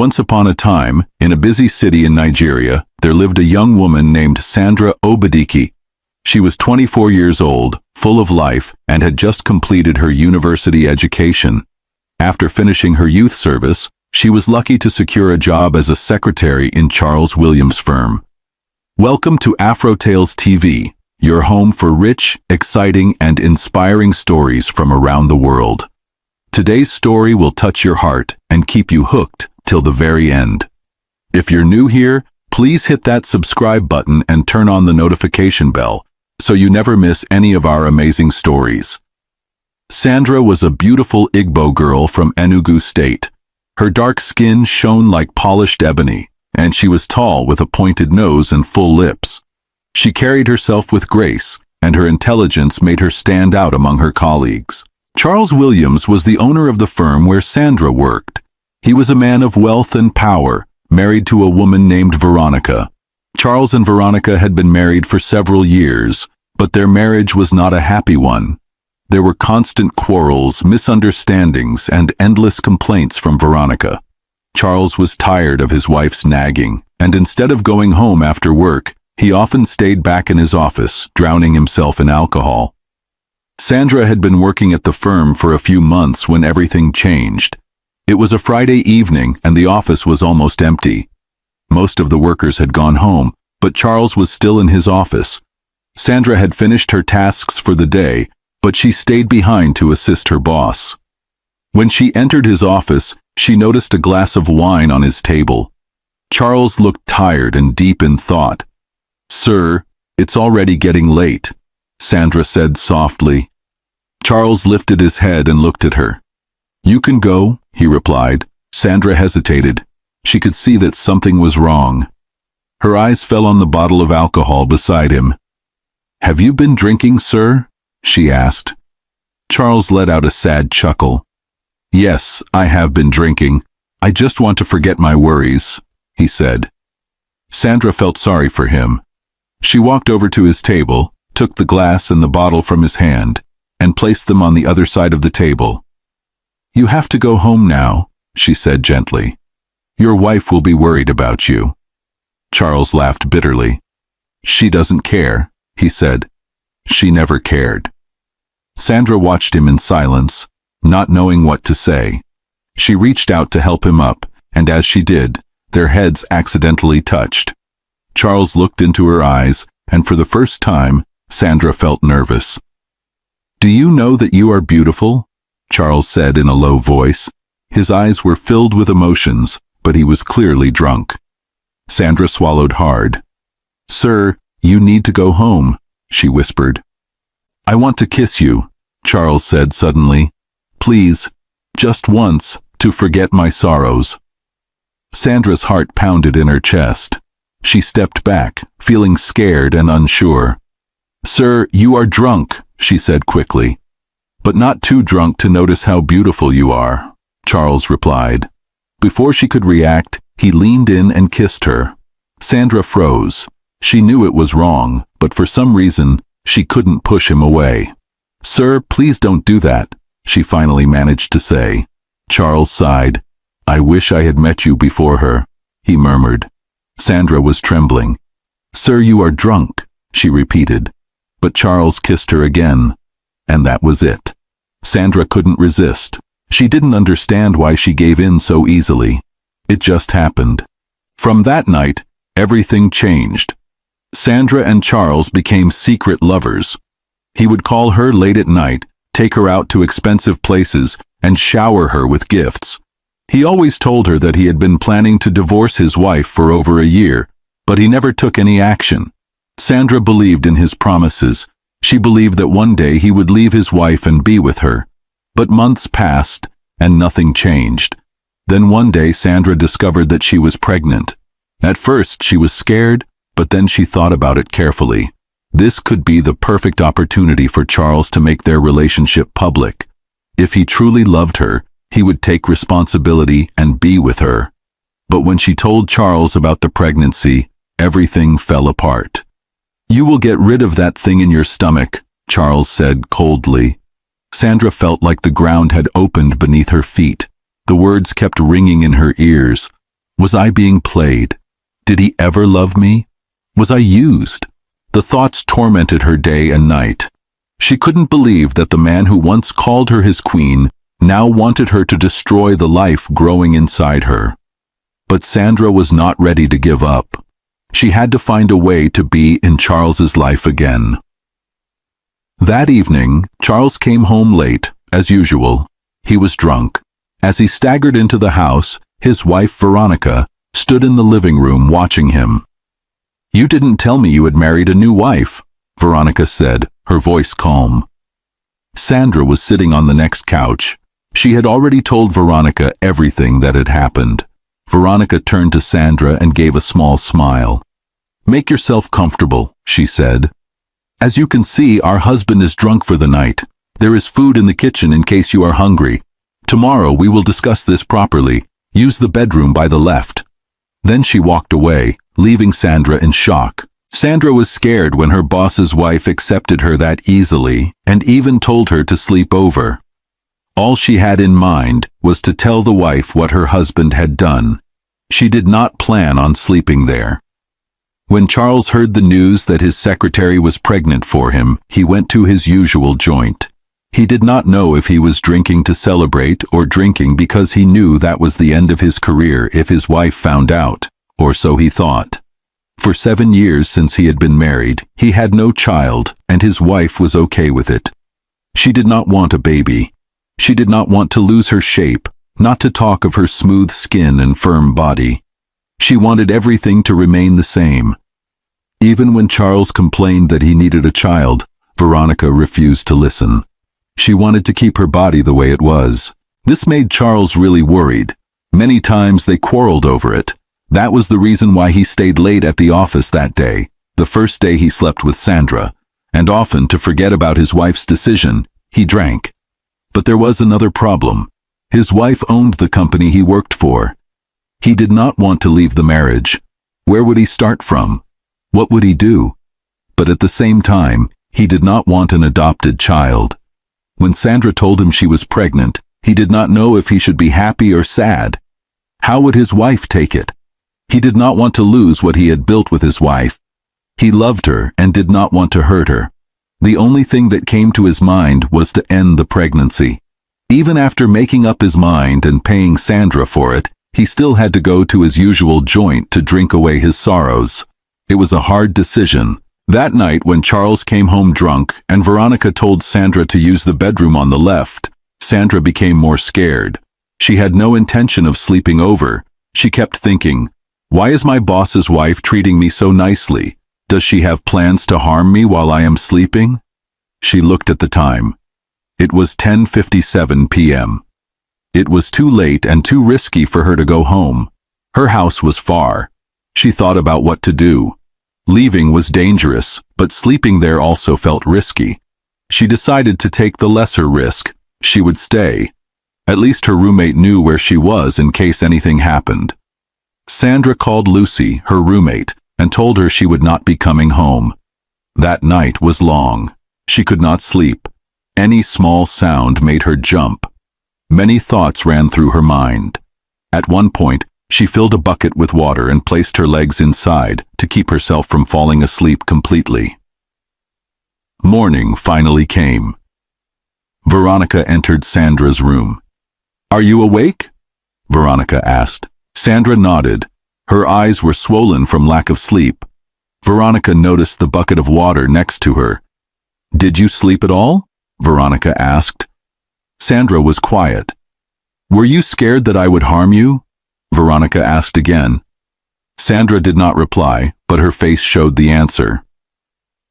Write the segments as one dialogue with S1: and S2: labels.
S1: Once upon a time, in a busy city in Nigeria, there lived a young woman named Sandra Obadiki. She was 24 years old, full of life, and had just completed her university education. After finishing her youth service, she was lucky to secure a job as a secretary in Charles Williams' firm. Welcome to Afro Tales TV, your home for rich, exciting, and inspiring stories from around the world. Today's story will touch your heart and keep you hooked till the very end. If you're new here, please hit that subscribe button and turn on the notification bell so you never miss any of our amazing stories. Sandra was a beautiful Igbo girl from Enugu State. Her dark skin shone like polished ebony, and she was tall with a pointed nose and full lips. She carried herself with grace, and her intelligence made her stand out among her colleagues. Charles Williams was the owner of the firm where Sandra worked. He was a man of wealth and power, married to a woman named Veronica. Charles and Veronica had been married for several years, but their marriage was not a happy one. There were constant quarrels, misunderstandings, and endless complaints from Veronica. Charles was tired of his wife's nagging, and instead of going home after work, he often stayed back in his office, drowning himself in alcohol. Sandra had been working at the firm for a few months when everything changed. It was a Friday evening, and the office was almost empty. Most of the workers had gone home, but Charles was still in his office. Sandra had finished her tasks for the day, but she stayed behind to assist her boss. When she entered his office, she noticed a glass of wine on his table. Charles looked tired and deep in thought. "Sir, it's already getting late," Sandra said softly. Charles lifted his head and looked at her. "You can go," he replied. Sandra hesitated. She could see that something was wrong. Her eyes fell on the bottle of alcohol beside him. "Have you been drinking, sir?" she asked. Charles let out a sad chuckle. "Yes, I have been drinking. I just want to forget my worries," he said. Sandra felt sorry for him. She walked over to his table, took the glass and the bottle from his hand, and placed them on the other side of the table. "You have to go home now," she said gently. "Your wife will be worried about you." Charles laughed bitterly. "She doesn't care," he said. "She never cared." Sandra watched him in silence, not knowing what to say. She reached out to help him up, and as she did, their heads accidentally touched. Charles looked into her eyes, and for the first time, Sandra felt nervous. "Do you know that you are beautiful?" Charles said in a low voice. His eyes were filled with emotions, but he was clearly drunk. Sandra swallowed hard. "Sir, you need to go home," she whispered. "I want to kiss you," Charles said suddenly. "Please, just once, to forget my sorrows." Sandra's heart pounded in her chest. She stepped back, feeling scared and unsure. "Sir, you are drunk," she said quickly. "But not too drunk to notice how beautiful you are," Charles replied. Before she could react, he leaned in and kissed her. Sandra froze. She knew it was wrong, but for some reason, she couldn't push him away. "Sir, please don't do that," she finally managed to say. Charles sighed. "I wish I had met you before her," he murmured. Sandra was trembling. "Sir, you are drunk," she repeated. But Charles kissed her again, and that was it. Sandra couldn't resist. She didn't understand why she gave in so easily. It just happened. From that night, everything changed. Sandra and Charles became secret lovers. He would call her late at night, take her out to expensive places, and shower her with gifts. He always told her that he had been planning to divorce his wife for over a year, but he never took any action. Sandra believed in his promises. She believed that one day he would leave his wife and be with her. But months passed, and nothing changed. Then one day Sandra discovered that she was pregnant. At first she was scared, but then she thought about it carefully. This could be the perfect opportunity for Charles to make their relationship public. If he truly loved her, he would take responsibility and be with her. But when she told Charles about the pregnancy, everything fell apart. "You will get rid of that thing in your stomach," Charles said coldly. Sandra felt like the ground had opened beneath her feet. The words kept ringing in her ears. Was I being played? Did he ever love me? Was I used? The thoughts tormented her day and night. She couldn't believe that the man who once called her his queen now wanted her to destroy the life growing inside her. But Sandra was not ready to give up. She had to find a way to be in Charles's life again. That evening, Charles came home late, as usual. He was drunk. As he staggered into the house, his wife, Veronica, stood in the living room watching him. "You didn't tell me you had married a new wife," Veronica said, her voice calm. Sandra was sitting on the next couch. She had already told Veronica everything that had happened. Veronica turned to Sandra and gave a small smile. "Make yourself comfortable," she said. "As you can see, our husband is drunk for the night. There is food in the kitchen in case you are hungry. Tomorrow we will discuss this properly. Use the bedroom by the left." Then she walked away, leaving Sandra in shock. Sandra was scared when her boss's wife accepted her that easily and even told her to sleep over. All she had in mind was to tell the wife what her husband had done. She did not plan on sleeping there. When Charles heard the news that his secretary was pregnant for him, he went to his usual joint. He did not know if he was drinking to celebrate or drinking because he knew that was the end of his career if his wife found out, or so he thought. For 7 years since he had been married, he had no child, and his wife was okay with it. She did not want a baby. She did not want to lose her shape, not to talk of her smooth skin and firm body. She wanted everything to remain the same. Even when Charles complained that he needed a child, Veronica refused to listen. She wanted to keep her body the way it was. This made Charles really worried. Many times they quarreled over it. That was the reason why he stayed late at the office that day, the first day he slept with Sandra, and often, to forget about his wife's decision, he drank. But there was another problem. His wife owned the company he worked for. He did not want to leave the marriage. Where would he start from? What would he do? But at the same time, he did not want an adopted child. When Sandra told him she was pregnant, he did not know if he should be happy or sad. How would his wife take it? He did not want to lose what he had built with his wife. He loved her and did not want to hurt her. The only thing that came to his mind was to end the pregnancy. Even after making up his mind and paying Sandra for it, he still had to go to his usual joint to drink away his sorrows. It was a hard decision. That night when Charles came home drunk and Veronica told Sandra to use the bedroom on the left, Sandra became more scared. She had no intention of sleeping over. She kept thinking, "Why is my boss's wife treating me so nicely? Does she have plans to harm me while I am sleeping?" She looked at the time. It was 10:57 p.m. It was too late and too risky for her to go home. Her house was far. She thought about what to do. Leaving was dangerous, but sleeping there also felt risky. She decided to take the lesser risk. She would stay. At least her roommate knew where she was in case anything happened. Sandra called Lucy, her roommate, and told her she would not be coming home. That night was long. She could not sleep. Any small sound made her jump. Many thoughts ran through her mind. At one point, she filled a bucket with water and placed her legs inside to keep herself from falling asleep completely. Morning finally came. Veronica entered Sandra's room. "Are you awake?" Veronica asked. Sandra nodded. Her eyes were swollen from lack of sleep. Veronica noticed the bucket of water next to her. "Did you sleep at all?" Veronica asked. Sandra was quiet. "Were you scared that I would harm you?" Veronica asked again. Sandra did not reply, but her face showed the answer.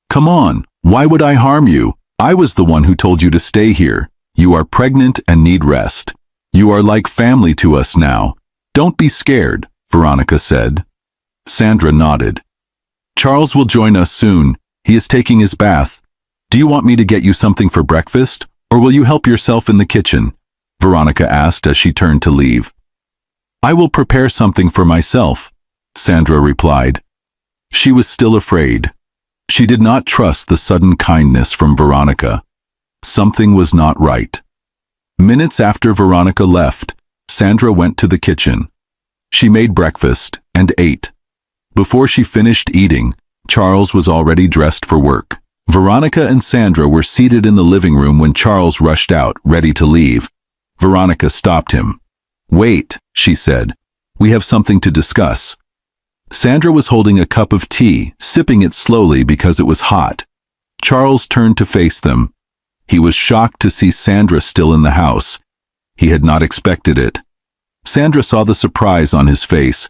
S1: "Come on, why would I harm you? I was the one who told you to stay here. You are pregnant and need rest. You are like family to us now. Don't be scared," Veronica said. Sandra nodded. "Charles will join us soon. He is taking his bath. Do you want me to get you something for breakfast, or will you help yourself in the kitchen?" Veronica asked as she turned to leave. "I will prepare something for myself," Sandra replied. She was still afraid. She did not trust the sudden kindness from Veronica. Something was not right. Minutes after Veronica left, Sandra went to the kitchen. She made breakfast and ate. Before she finished eating, Charles was already dressed for work. Veronica and Sandra were seated in the living room when Charles rushed out, ready to leave. Veronica stopped him. "Wait," she said. "We have something to discuss." Sandra was holding a cup of tea, sipping it slowly because it was hot. Charles turned to face them. He was shocked to see Sandra still in the house. He had not expected it. Sandra saw the surprise on his face.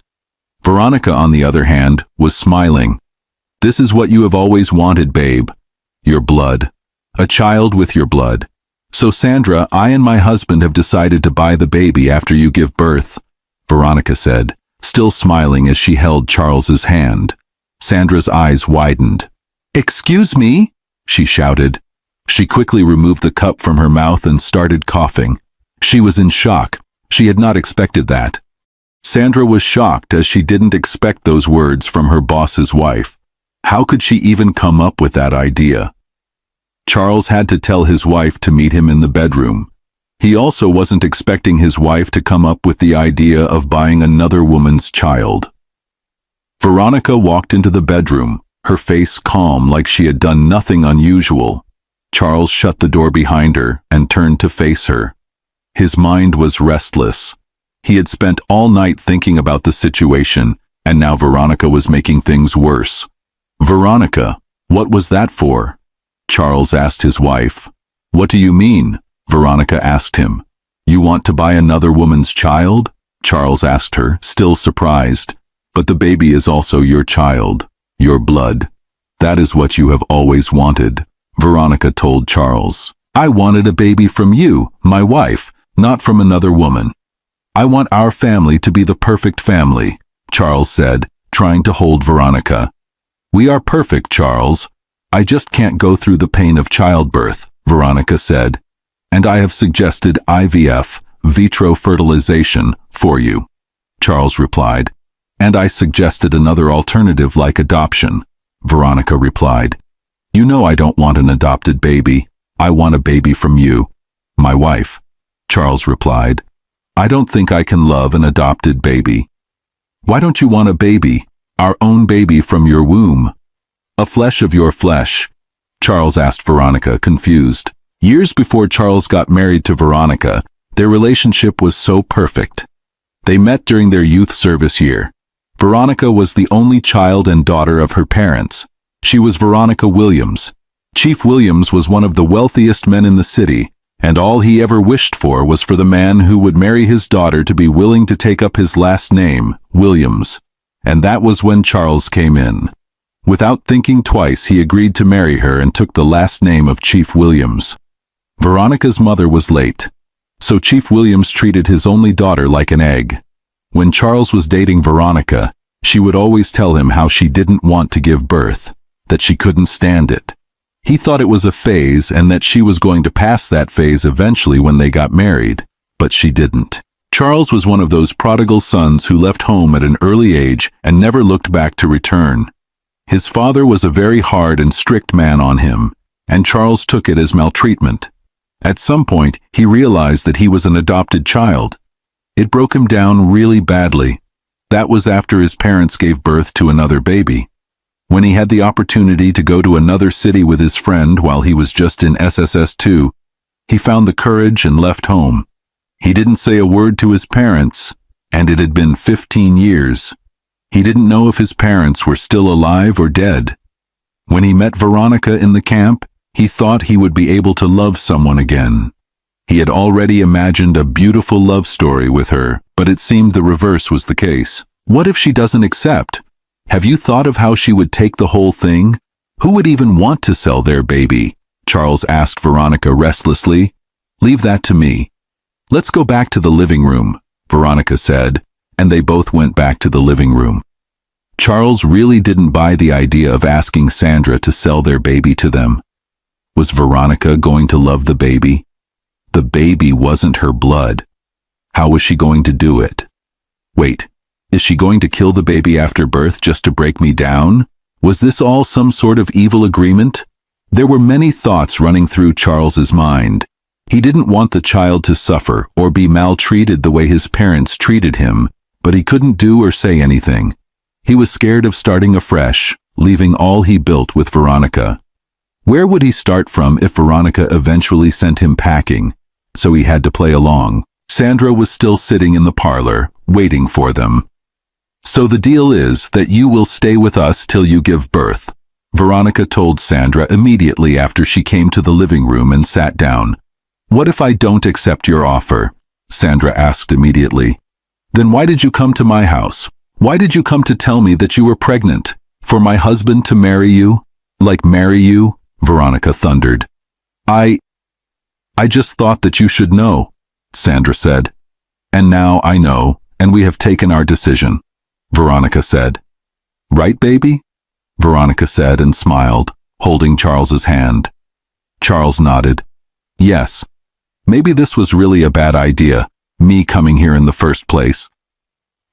S1: Veronica, on the other hand, was smiling. "This is what you have always wanted, babe. Your blood. A child with your blood. So Sandra, I and my husband have decided to buy the baby after you give birth," Veronica said, still smiling as she held Charles's hand. Sandra's eyes widened. "Excuse me?" she shouted. She quickly removed the cup from her mouth and started coughing. She was in shock. She had not expected that. Sandra was shocked as she didn't expect those words from her boss's wife. How could she even come up with that idea? Charles had to tell his wife to meet him in the bedroom. He also wasn't expecting his wife to come up with the idea of buying another woman's child. Veronica walked into the bedroom, her face calm like she had done nothing unusual. Charles shut the door behind her and turned to face her. His mind was restless. He had spent all night thinking about the situation, and now Veronica was making things worse. "Veronica, what was that for?" Charles asked his wife. "What do you mean?" Veronica asked him. "You want to buy another woman's child?" Charles asked her, still surprised. "But the baby is also your child, your blood. That is what you have always wanted," Veronica told Charles. "I wanted a baby from you, my wife, not from another woman. I want our family to be the perfect family," Charles said, trying to hold Veronica. "We are perfect, Charles. I just can't go through the pain of childbirth," Veronica said. "And I have suggested IVF, vitro fertilization, for you," Charles replied. "And I suggested another alternative like adoption," Veronica replied. "You know I don't want an adopted baby. I want a baby from you, my wife," Charles replied. "I don't think I can love an adopted baby." "Why don't you want a baby, our own baby from your womb? A flesh of your flesh?" Charles asked Veronica, confused. Years before Charles got married to Veronica, their relationship was so perfect. They met during their youth service year. Veronica was the only child and daughter of her parents. She was Veronica Williams. Chief Williams was one of the wealthiest men in the city, and all he ever wished for was for the man who would marry his daughter to be willing to take up his last name, Williams. And that was when Charles came in. Without thinking twice, he agreed to marry her and took the last name of Chief Williams. Veronica's mother was late, so Chief Williams treated his only daughter like an egg. When Charles was dating Veronica, she would always tell him how she didn't want to give birth, that she couldn't stand it. He thought it was a phase and that she was going to pass that phase eventually when they got married, but she didn't. Charles was one of those prodigal sons who left home at an early age and never looked back to return. His father was a very hard and strict man on him, and Charles took it as maltreatment. At some point, he realized that he was an adopted child. It broke him down really badly. That was after his parents gave birth to another baby. When he had the opportunity to go to another city with his friend while he was just in SSS2, he found the courage and left home. He didn't say a word to his parents, and it had been 15 years. He didn't know if his parents were still alive or dead. When he met Veronica in the camp, he thought he would be able to love someone again. He had already imagined a beautiful love story with her, but it seemed the reverse was the case. What if she doesn't accept? Have you thought of how she would take the whole thing? Who would even want to sell their baby? Charles asked Veronica restlessly. Leave that to me. Let's go back to the living room, Veronica said, and they both went back to the living room. Charles really didn't buy the idea of asking Sandra to sell their baby to them. Was Veronica going to love the baby? The baby wasn't her blood. How was she going to do it? Wait, is she going to kill the baby after birth just to break me down? Was this all some sort of evil agreement? There were many thoughts running through Charles's mind. He didn't want the child to suffer or be maltreated the way his parents treated him, but he couldn't do or say anything. He was scared of starting afresh, leaving all he built with Veronica. Where would he start from if Veronica eventually sent him packing? So he had to play along. Sandra was still sitting in the parlor, waiting for them. "So the deal is that you will stay with us till you give birth," Veronica told Sandra immediately after she came to the living room and sat down. "What if I don't accept your offer?" Sandra asked immediately. "Then why did you come to my house? Why did you come to tell me that you were pregnant? For my husband to marry you? Like marry you?" Veronica thundered. I just thought that you should know," Sandra said. "And now I know, and we have taken our decision," Veronica said. "Right, baby?" Veronica said and smiled, holding Charles's hand. Charles nodded. "Yes. Maybe this was really a bad idea, me coming here in the first place."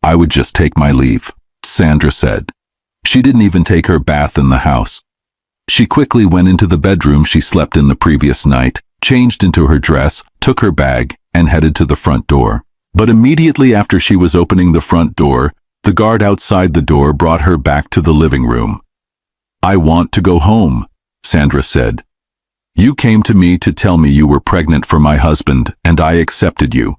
S1: "I would just take my leave," Sandra said. She didn't even take her bath in the house. She quickly went into the bedroom she slept in the previous night, changed into her dress, took her bag, and headed to the front door. But immediately after she was opening the front door, the guard outside the door brought her back to the living room. "I want to go home," Sandra said. "You came to me to tell me you were pregnant for my husband, and I accepted you.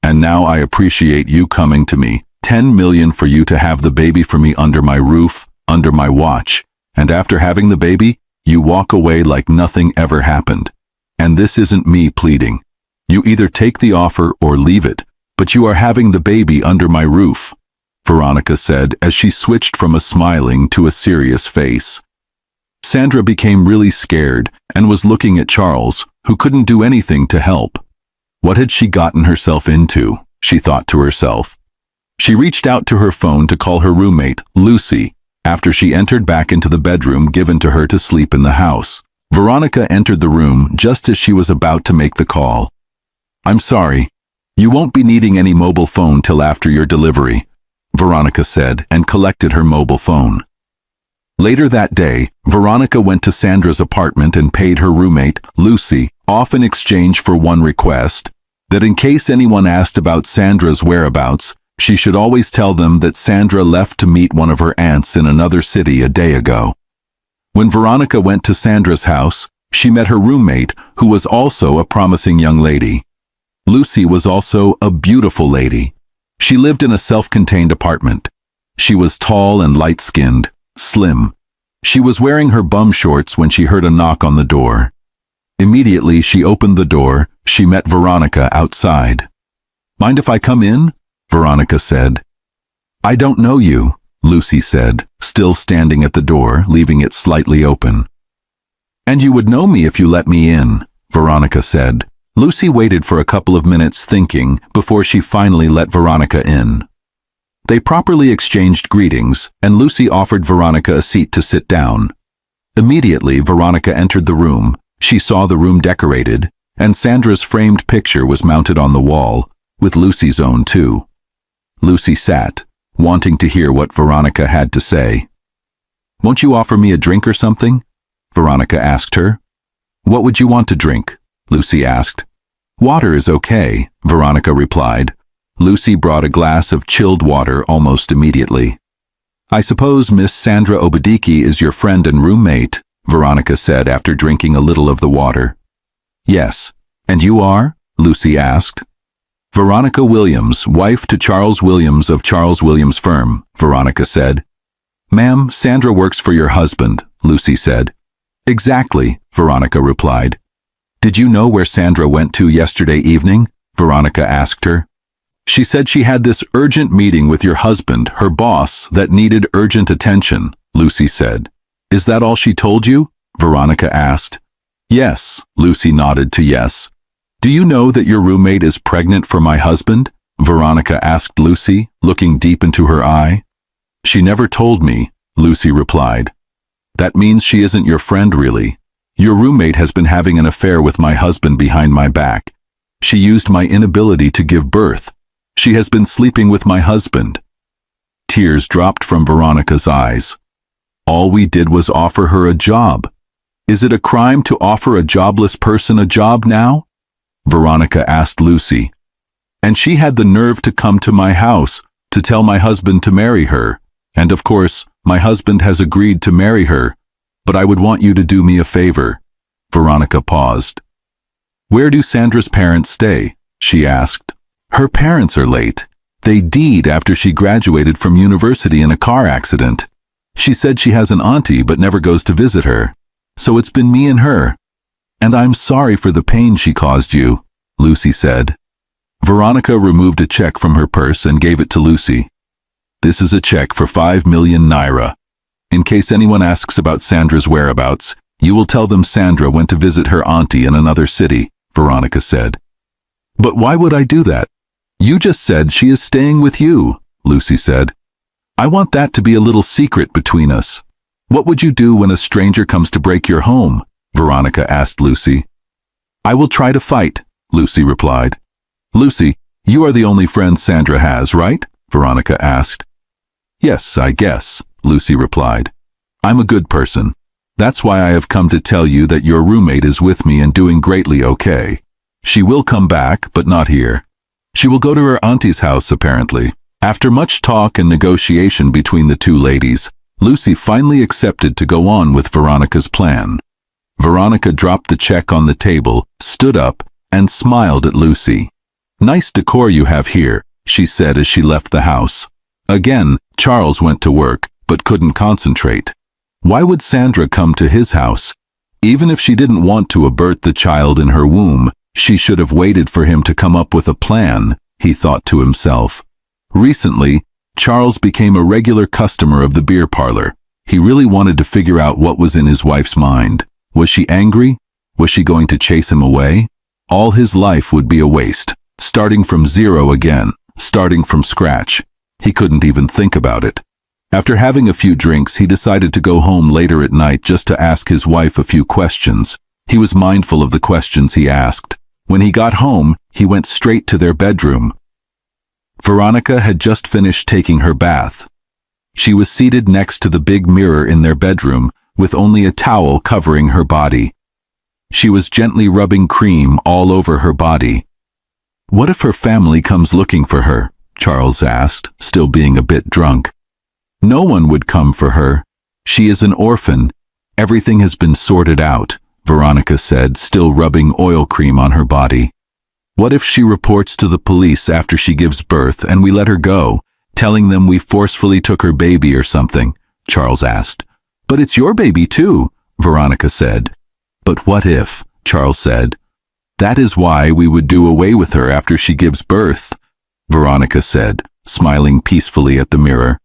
S1: And now I appreciate you coming to me. 10 million for you to have the baby for me under my roof, under my watch. And after having the baby, you walk away like nothing ever happened. And this isn't me pleading. You either take the offer or leave it, but you are having the baby under my roof," Veronica said as she switched from a smiling to a serious face. Sandra became really scared and was looking at Charles, who couldn't do anything to help. What had she gotten herself into, she thought to herself. She reached out to her phone to call her roommate, Lucy, after she entered back into the bedroom given to her to sleep in the house. Veronica entered the room just as she was about to make the call. "I'm sorry. You won't be needing any mobile phone till after your delivery," Veronica said and collected her mobile phone. Later that day, Veronica went to Sandra's apartment and paid her roommate, Lucy, off in exchange for one request, that in case anyone asked about Sandra's whereabouts, she should always tell them that Sandra left to meet one of her aunts in another city a day ago. When Veronica went to Sandra's house, she met her roommate, who was also a promising young lady. Lucy was also a beautiful lady. She lived in a self-contained apartment. She was tall and light-skinned, slim. She was wearing her bum shorts when she heard a knock on the door. Immediately she opened the door. She met Veronica outside. "Mind if I come in?" Veronica said. "I don't know you," Lucy said, still standing at the door, leaving it slightly open. "And you would know me if you let me in," Veronica said. Lucy waited for a couple of minutes thinking before she finally let Veronica in. They properly exchanged greetings, and Lucy offered Veronica a seat to sit down. Immediately, Veronica entered the room. She saw the room decorated, and Sandra's framed picture was mounted on the wall, with Lucy's own too. Lucy sat, wanting to hear what Veronica had to say. "Won't you offer me a drink or something?" Veronica asked her. "What would you want to drink?" Lucy asked. "Water is okay," Veronica replied. Lucy brought a glass of chilled water almost immediately. "I suppose Miss Sandra Obadiki is your friend and roommate," Veronica said after drinking a little of the water. "Yes. And you are?" Lucy asked. "Veronica Williams, wife to Charles Williams of Charles Williams' firm," Veronica said. "Ma'am, Sandra works for your husband," Lucy said. "Exactly," Veronica replied. "Did you know where Sandra went to yesterday evening?" Veronica asked her. "She said she had this urgent meeting with your husband, her boss, that needed urgent attention," Lucy said. "Is that all she told you?" Veronica asked. "Yes," Lucy nodded to yes. "Do you know that your roommate is pregnant for my husband?" Veronica asked Lucy, looking deep into her eye. "She never told me," Lucy replied. "That means she isn't your friend really. Your roommate has been having an affair with my husband behind my back. She used my inability to give birth. She has been sleeping with my husband." Tears dropped from Veronica's eyes. "All we did was offer her a job. Is it a crime to offer a jobless person a job now?" Veronica asked Lucy. "And she had the nerve to come to my house, to tell my husband to marry her, and of course, my husband has agreed to marry her, but I would want you to do me a favor." Veronica paused. "Where do Sandra's parents stay?" she asked. "Her parents are late. They died after she graduated from university in a car accident. She said she has an auntie but never goes to visit her. So it's been me and her. And I'm sorry for the pain she caused you," Lucy said. Veronica removed a check from her purse and gave it to Lucy. "This is a check for 5 million naira. In case anyone asks about Sandra's whereabouts, you will tell them Sandra went to visit her auntie in another city," Veronica said. "But why would I do that? You just said she is staying with you," Lucy said. "I want that to be a little secret between us." "What would you do when a stranger comes to break your home?" Veronica asked Lucy. "I will try to fight," Lucy replied. "Lucy, you are the only friend Sandra has, right?" Veronica asked. "Yes, I guess," Lucy replied. "I'm a good person. That's why I have come to tell you that your roommate is with me and doing greatly okay. She will come back, but not here. She will go to her auntie's house, apparently." After much talk and negotiation between the two ladies, Lucy finally accepted to go on with Veronica's plan. Veronica dropped the check on the table, stood up, and smiled at Lucy. "Nice decor you have here," she said as she left the house. Again, Charles went to work, but couldn't concentrate. Why would Sandra come to his house? Even if she didn't want to abort the child in her womb, she should have waited for him to come up with a plan, he thought to himself. Recently, Charles became a regular customer of the beer parlor. He really wanted to figure out what was in his wife's mind. Was she angry? Was she going to chase him away? All his life would be a waste, starting from zero again, starting from scratch. He couldn't even think about it. After having a few drinks, he decided to go home later at night just to ask his wife a few questions. He was mindful of the questions he asked. When he got home, he went straight to their bedroom. Veronica had just finished taking her bath. She was seated next to the big mirror in their bedroom, with only a towel covering her body. She was gently rubbing cream all over her body. "What if her family comes looking for her?" Charles asked, still being a bit drunk. "No one would come for her. She is an orphan. Everything has been sorted out," Veronica said, still rubbing oil cream on her body. "What if she reports to the police after she gives birth and we let her go, telling them we forcefully took her baby or something?" Charles asked. "But it's your baby too," Veronica said. "But what if?" Charles said. "That is why we would do away with her after she gives birth," Veronica said, smiling peacefully at the mirror.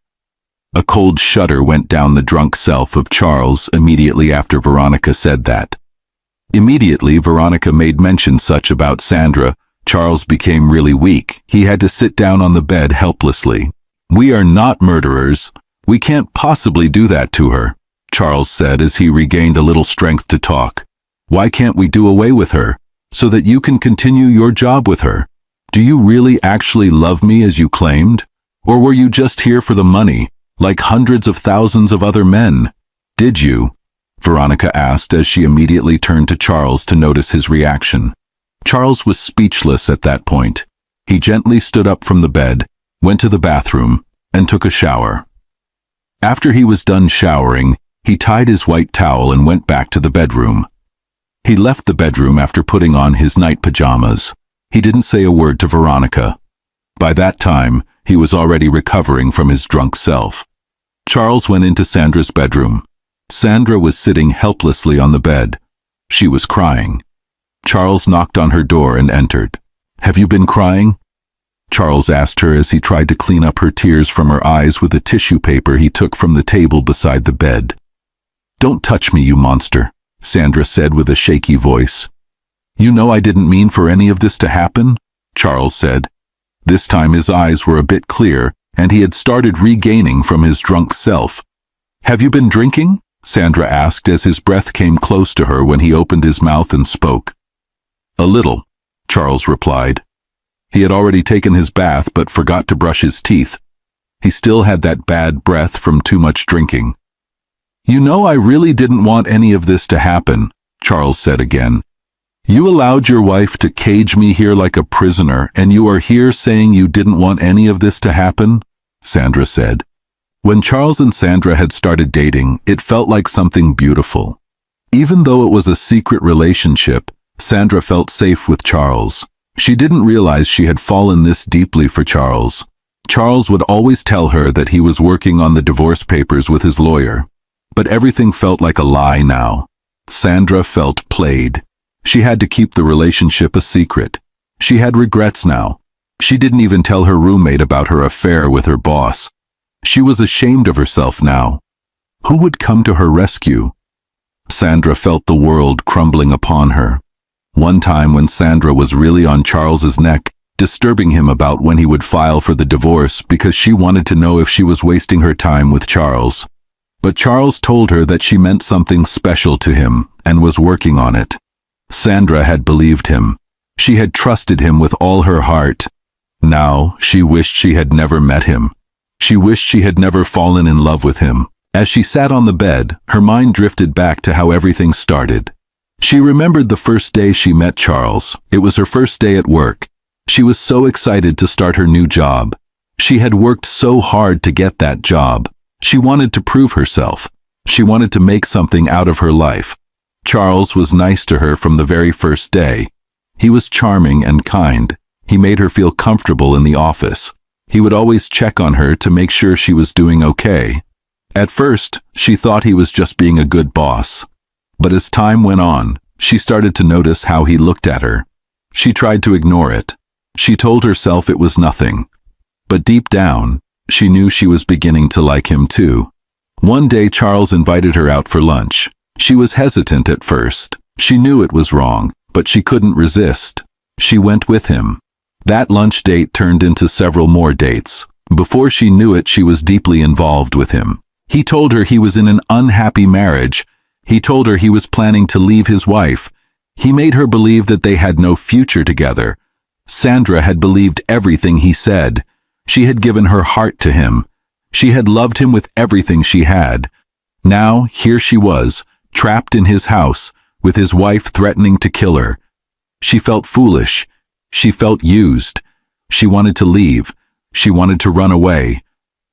S1: A cold shudder went down the drunk self of Charles immediately after Veronica said that. Immediately Veronica made mention such about Sandra, Charles became really weak. He had to sit down on the bed helplessly. "We are not murderers. We can't possibly do that to her," Charles said as he regained a little strength to talk. "Why can't we do away with her, so that you can continue your job with her? Do you really actually love me as you claimed? Or were you just here for the money, like hundreds of thousands of other men? Did you?" Veronica asked as she immediately turned to Charles to notice his reaction. Charles was speechless at that point. He gently stood up from the bed, went to the bathroom, and took a shower. After he was done showering, he tied his white towel and went back to the bedroom. He left the bedroom after putting on his night pajamas. He didn't say a word to Veronica. By that time, he was already recovering from his drunk self. Charles went into Sandra's bedroom. Sandra was sitting helplessly on the bed. She was crying. Charles knocked on her door and entered. "Have you been crying?" Charles asked her as he tried to clean up her tears from her eyes with a tissue paper he took from the table beside the bed. "Don't touch me, you monster," Sandra said with a shaky voice. "You know I didn't mean for any of this to happen," Charles said. This time his eyes were a bit clear, and he had started regaining from his drunk self. "Have you been drinking?" Sandra asked as his breath came close to her when he opened his mouth and spoke. "A little," Charles replied. He had already taken his bath but forgot to brush his teeth. He still had that bad breath from too much drinking. "You know I really didn't want any of this to happen," Charles said again. "You allowed your wife to cage me here like a prisoner, and you are here saying you didn't want any of this to happen? Sandra said. When Charles and Sandra had started dating, it felt like something beautiful. Even though it was a secret relationship, Sandra felt safe with Charles. She didn't realize she had fallen this deeply for Charles. Charles would always tell her that he was working on the divorce papers with his lawyer. But everything felt like a lie now. Sandra felt played. She had to keep the relationship a secret. She had regrets now. She didn't even tell her roommate about her affair with her boss. She was ashamed of herself now. Who would come to her rescue? Sandra felt the world crumbling upon her. One time when Sandra was really on Charles's neck, disturbing him about when he would file for the divorce because she wanted to know if she was wasting her time with Charles. But Charles told her that she meant something special to him and was working on it. Sandra had believed him. She had trusted him with all her heart. Now she wished she had never met him. She wished she had never fallen in love with him. As she sat on the bed, her mind drifted back to how everything started. She remembered the first day she met Charles. It was her first day at work. She was so excited to start her new job. She had worked so hard to get that job. She wanted to prove herself. She wanted to make something out of her life. Charles was nice to her from the very first day. He was charming and kind. He made her feel comfortable in the office. He would always check on her to make sure she was doing okay. At first, she thought he was just being a good boss. But as time went on, she started to notice how he looked at her. She tried to ignore it. She told herself it was nothing. But deep down, she knew she was beginning to like him too. One day Charles invited her out for lunch. She was hesitant at first. She knew it was wrong, but she couldn't resist. She went with him. That lunch date turned into several more dates. Before she knew it, she was deeply involved with him. He told her he was in an unhappy marriage. He told her he was planning to leave his wife. He made her believe that they had no future together. Sandra had believed everything he said. She had given her heart to him. She had loved him with everything she had. Now, here she was, trapped in his house, with his wife threatening to kill her. She felt foolish. She felt used. She wanted to leave. She wanted to run away.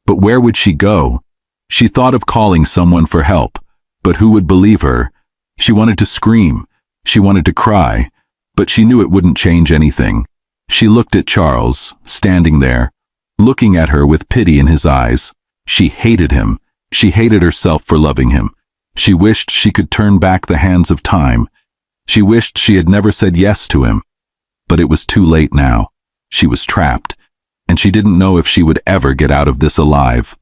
S1: But where would she go? She thought of calling someone for help. But who would believe her? She wanted to scream. She wanted to cry. But she knew it wouldn't change anything. She looked at Charles, standing there, looking at her with pity in his eyes. She hated him. She hated herself for loving him. She wished she could turn back the hands of time. She wished she had never said yes to him. But it was too late now. She was trapped, and she didn't know if she would ever get out of this alive.